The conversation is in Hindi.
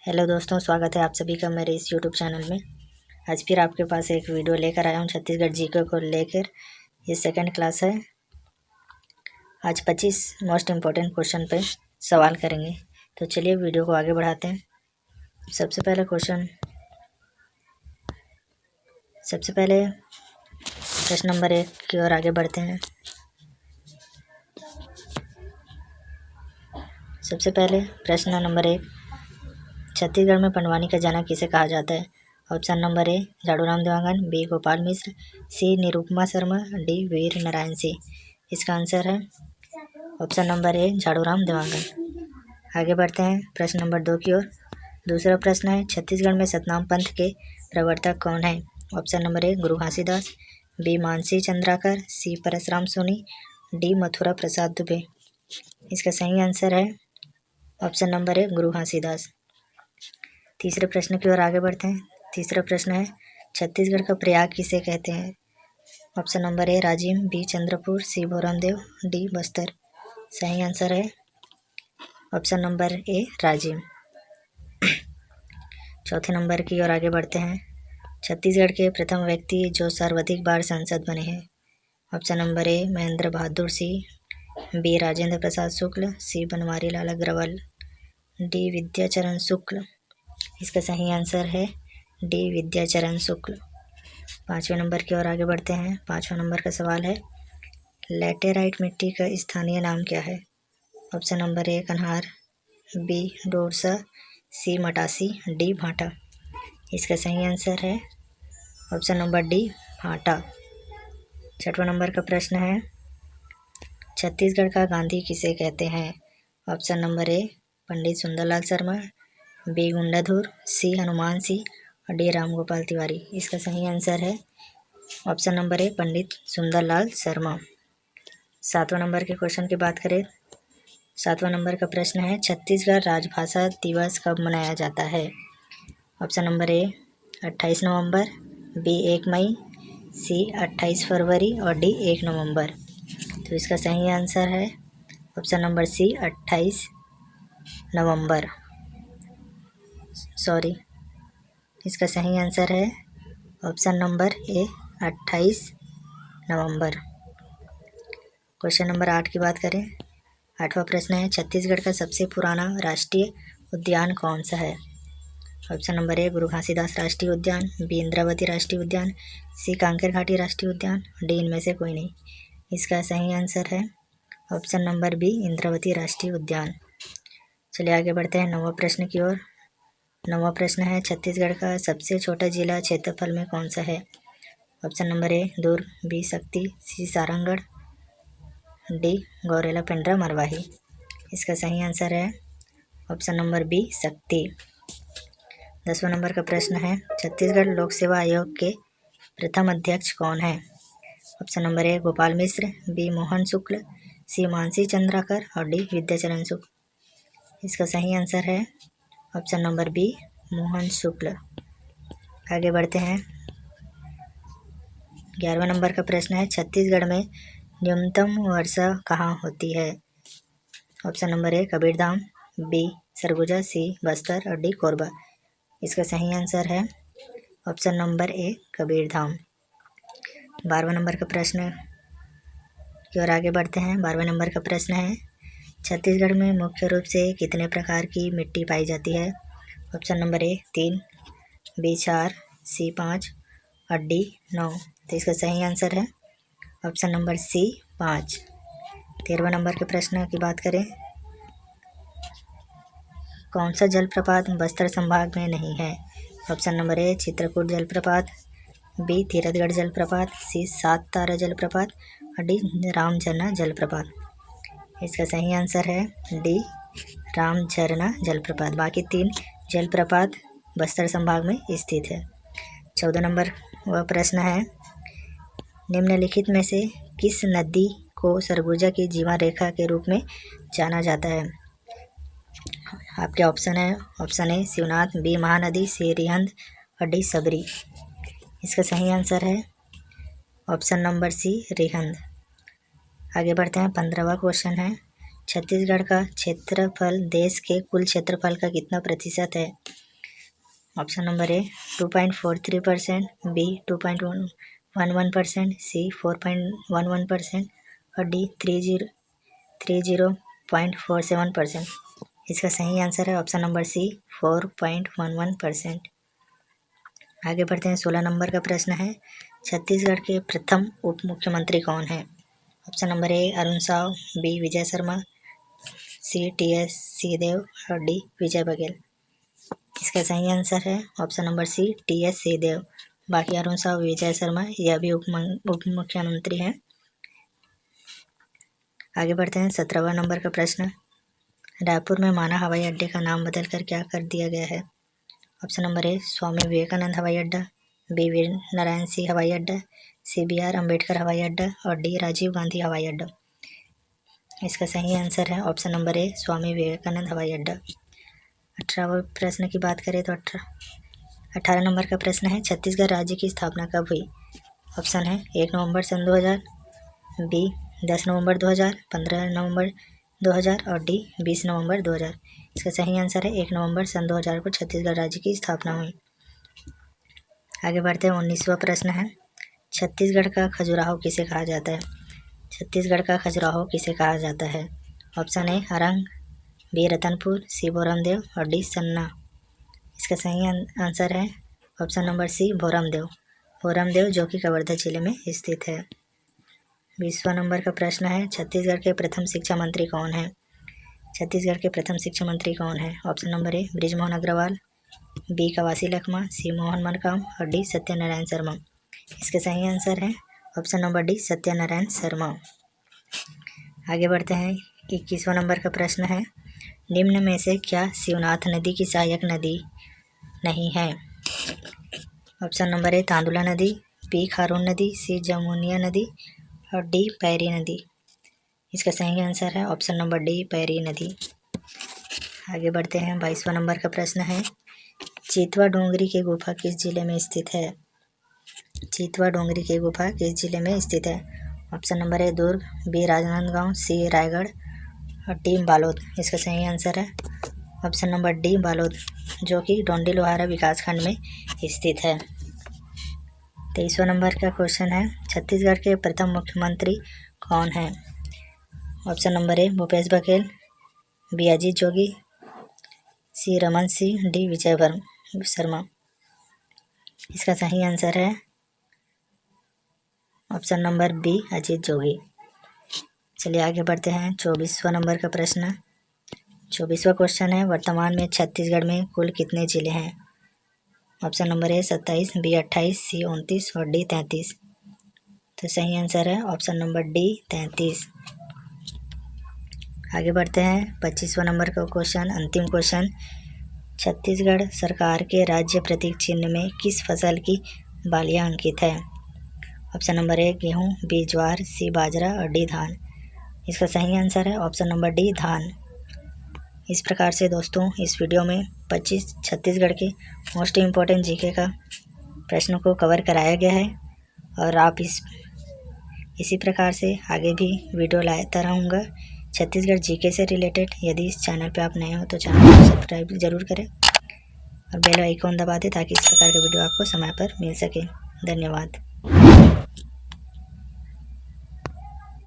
हेलो दोस्तों, स्वागत है आप सभी का मेरे इस यूट्यूब चैनल में। आज फिर आपके पास एक वीडियो लेकर आया हूँ छत्तीसगढ़ जीके को लेकर। ये सेकंड क्लास है। आज 25 मोस्ट इम्पोर्टेंट क्वेश्चन पे सवाल करेंगे। तो चलिए वीडियो को आगे बढ़ाते हैं। सबसे पहले प्रश्न नंबर 1 की ओर आगे बढ़ते हैं। सबसे पहले प्रश्न नंबर 1, छत्तीसगढ़ में पंडवानी का जनक किसे कहा जाता है? Option number A Jhaduram Dewangan, B Gopal Mishra, C Nirupama Sharma, D Veer Narayan Singh. इसका आंसर है option number A Jhaduram Dewangan. आगे बढ़ते हैं प्रश्न नंबर 2 की ओर। दूसरा प्रश्न है, छत्तीसगढ़ में सतनाम पंथ के प्रवर्तक कौन है? ऑप्शन नंबर ए गुरु घासीदास, बी मानसी चंद्राकर, सी परशुराम सोनी, डी मथुरा प्रसाद दुबे। इसका सही आंसर है ऑप्शन नंबर ए गुरु घासीदास। तीसरे प्रश्न की ओर आगे बढ़ते हैं। तीसरा प्रश्न है, छत्तीसगढ़ का प्रयाग किसे कहते हैं? Option number A Rajim, B Chandrapur, C Bhoramdev, D Bastar. सही आंसर है ऑप्शन नंबर ए राजिम। चौथे नंबर की ओर आगे बढ़ते हैं। छत्तीसगढ़ के प्रथम व्यक्ति जो सर्वाधिक बार सांसद बने हैं। Option number A Mahendra Bahadur Singh, B Rajendra Prasad Shukla, C Banwari Lal Agrawal, D Vidyacharan Shukla. इसका सही आंसर है डी विद्याचरण शुक्ल। पाँचवें नंबर की ओर आगे बढ़ते हैं। पाँचवा नंबर का सवाल है, लैटेराइट मिट्टी का स्थानीय नाम क्या है? ऑप्शन नंबर ए कन्हार, बी डोरसा, सी मटासी, डी भाटा। इसका सही आंसर है ऑप्शन नंबर डी भाटा। छठवां नंबर का प्रश्न है, छत्तीसगढ़ का गांधी किसे कहते हैं? Option number A Pandit Sundarlal Sharma, B Gundadhur, C Hanuman Singh और डी रामगोपाल तिवारी। इसका सही आंसर है option number A Pandit Sundarlal Sharma. सातवां नंबर के क्वेश्चन की बात करें। सातवां नंबर का प्रश्न है, छत्तीसगढ़ राजभाषा दिवस कब मनाया जाता है? ऑप्शन नंबर ए 28 नवंबर, बी 1 मई, सी 28 फरवरी और डी 1 नवंबर। तो इसका सही आंसर है ऑप्शन नंबर सी 28 नवंबर। इसका सही आंसर है option number A 28 November. Question number 8 की बात करें। आठवां प्रश्न है, छत्तीसगढ़ का सबसे पुराना राष्ट्रीय उद्यान कौन सा है? ऑप्शन नंबर ए गुरु घासीदास राष्ट्रीय उद्यान, बी इंद्रावती राष्ट्रीय उद्यान, सी कांकेर घाटी राष्ट्रीय उद्यान, डी इनमें से कोई नहीं। इसका सही आंसर है ऑप्शन नंबर बी इंद्रावती राष्ट्रीय उद्यान। चलिए आगे बढ़ते हैं नौवां प्रश्न की ओर। नौवां प्रश्न है, छत्तीसगढ़ का सबसे छोटा जिला क्षेत्रफल में कौन सा है? Option number A Durg, B Shakti, C Sarangarh, D Gaurela Pendra Marwahi. इसका सही आंसर है ऑप्शन नंबर बी शक्ति। 10वां नंबर का प्रश्न है, छत्तीसगढ़ लोक सेवा आयोग के प्रथम अध्यक्ष कौन है? Option number A Gopal Mishra, B Mohan Shukla, C Mansi Chandrakar और डी विद्याचरण शुक्ल। इसका सही आंसर है option number B Mohan Shukla. आगे बढ़ते हैं। 11वां नंबर का प्रश्न है, छत्तीसगढ़ में न्यूनतम वर्षा कहाँ होती है? Option number A Kabirdham, B Surguja, C Bastar और डी कोरबा। इसका सही आंसर है ऑप्शन नंबर ए कबीरधाम। 12वां नंबर का प्रश्न की ओर आगे बढ़ते हैं। 12वें नंबर का प्रश्न है, छत्तीसगढ़ में मुख्य रूप से कितने प्रकार की मिट्टी पाई जाती है? ऑप्शन नंबर ए 3, बी 4, सी 5 और डी 9। तो इसका सही आंसर है ऑप्शन नंबर सी 5। 13वां नंबर के प्रश्न की बात करें। कौन सा जलप्रपात बस्तर संभाग में नहीं है? ऑप्शन नंबर ए चित्रकूट जलप्रपात, बी तीरथगढ़ जलप्रपात, सी 7 तारा जलप्रपात और डी राम झरना जलप्रपात। इसका सही आंसर है डी राम झरना जलप्रपात। बाकी 3 जलप्रपात बस्तर संभाग में स्थित है। 14 नंबर वह प्रश्न है, निम्नलिखित में से किस नदी को सरगुजा की जीवन रेखा के रूप में जाना जाता है? आपके ऑप्शन है option A Shivnath, B Mahanadi, C Rihand और डी सबरी। इसका सही आंसर है ऑप्शन नंबर सी रिहंद। आगे बढ़ते हैं। 15वां क्वेश्चन है, छत्तीसगढ़ का क्षेत्रफल देश के कुल क्षेत्रफल का कितना प्रतिशत है? ऑप्शन नंबर ए 2.43%, बी 2.11%, सी 4.11% और डी 30.47%। इसका सही आंसर है ऑप्शन नंबर सी 4.11%। आगे बढ़ते हैं। 16 नंबर का प्रश्न है, छत्तीसगढ़ के प्रथम उप मुख्यमंत्री कौन है? Option number A Arun Sao, B Vijay Sharma, C T S. Singhdeo और डी विजय बघेल। इसका सही आंसर है option number C T S. Singhdeo. बाकी अरुण साव, विजय शर्मा यह भी उप मुख्यमंत्री हैं। आगे बढ़ते हैं। 17वां नंबर का प्रश्न, रायपुर में माना हवाई अड्डे का नाम बदलकर क्या कर दिया गया है? ऑप्शन नंबर ए स्वामी विवेकानंद हवाई अड्डा, बी वीर नारायण सिंह हवाई अड्डा, सी बी.आर. अम्बेडकर हवाई अड्डा और डी राजीव गांधी हवाई अड्डा। इसका सही आंसर है ऑप्शन नंबर ए स्वामी विवेकानंद हवाई अड्डा। 18वां प्रश्न की बात करें तो 18 नंबर का प्रश्न है, छत्तीसगढ़ राज्य की स्थापना कब हुई? ऑप्शन है 1 नवंबर सन 2000, बी 10 नवंबर 2000, 15 नवंबर 2000 और डी 20 नवंबर 2000। इसका सही आंसर है 1 नवंबर सन 2000 को छत्तीसगढ़ राज्य की स्थापना हुई। आगे बढ़ते हैं। 19वां प्रश्न है, छत्तीसगढ़ का खजुराहो किसे कहा जाता है? छत्तीसगढ़ का खजुराहो किसे कहा जाता है? Option A Arang, B Ratanpur, C Bhoramdev और डी सन्ना। इसका सही आंसर है option number C Bhoramdev. Bhoramdev जो कि कवर्धा जिले में स्थित है। 20वां नंबर का प्रश्न है, छत्तीसगढ़ के प्रथम शिक्षा मंत्री कौन है? छत्तीसगढ़ के प्रथम शिक्षा मंत्री कौन है? Option number A Brijmohan Agrawal, B Kawasi Lakhma, C Mohan Markam और डी सत्यनारायण शर्मा। इसके सही आंसर है option number D Satyanarayan Sharma. आगे बढ़ते हैं। 21वां नंबर का प्रश्न है, निम्न में से क्या शिवनाथ नदी की सहायक नदी नहीं है? ऑप्शन नंबर ए तांदुला नदी, बी खारून नदी, सी जमुनिया नदी और डी पैरी नदी। इसका सही आंसर है ऑप्शन नंबर डी पैरी नदी। आगे बढ़ते हैं। 22वां नंबर का प्रश्न है, चितवा डोंगरी की गुफा किस जिले में स्थित है? चितवा डोंगरी की गुफा किस जिले में स्थित है? Option number A Durg, B Rajnandgaon, C Raigarh और डी बालोद। इसका सही आंसर है ऑप्शन नंबर डी बालोद जो कि डोंडी लोहारा विकासखंड में स्थित है। 23वां नंबर का क्वेश्चन है, छत्तीसगढ़ के प्रथम मुख्यमंत्री कौन है? Option number A Bhupesh Baghel, B Ajit Jogi, C Raman Singh, D Vijay Sharma. इसका सही आंसर है option number B Ajit Jogi. चलिए आगे बढ़ते हैं। 24वां नंबर का प्रश्न। 24वां क्वेश्चन है, वर्तमान में छत्तीसगढ़ में कुल कितने जिले हैं? ऑप्शन नंबर ए 27, बी 28, सी 29 और डी 33। तो सही आंसर है ऑप्शन नंबर डी 33। आगे बढ़ते हैं। 25वां नंबर का क्वेश्चन, अंतिम क्वेश्चन, छत्तीसगढ़ सरकार के राज्य प्रतीक चिन्ह में किस फसल की बालियां अंकित है? ऑप्शन नंबर ए गेहूँ, बी ज्वार, सी बाजरा और डी धान। इसका सही आंसर है ऑप्शन नंबर डी धान। इस प्रकार से दोस्तों इस वीडियो में 25 छत्तीसगढ़ के मोस्ट इम्पोर्टेंट जीके का प्रश्नों को कवर कराया गया है और आप इसी प्रकार से आगे भी वीडियो लाता रहूँगा छत्तीसगढ़ जीके से रिलेटेड। यदि इस चैनल पे आप नए हो तो चैनल को सब्सक्राइब जरूर करें और बेल आइकॉन दबा दें ताकि इस प्रकार के वीडियो आपको समय पर मिल सके। धन्यवाद।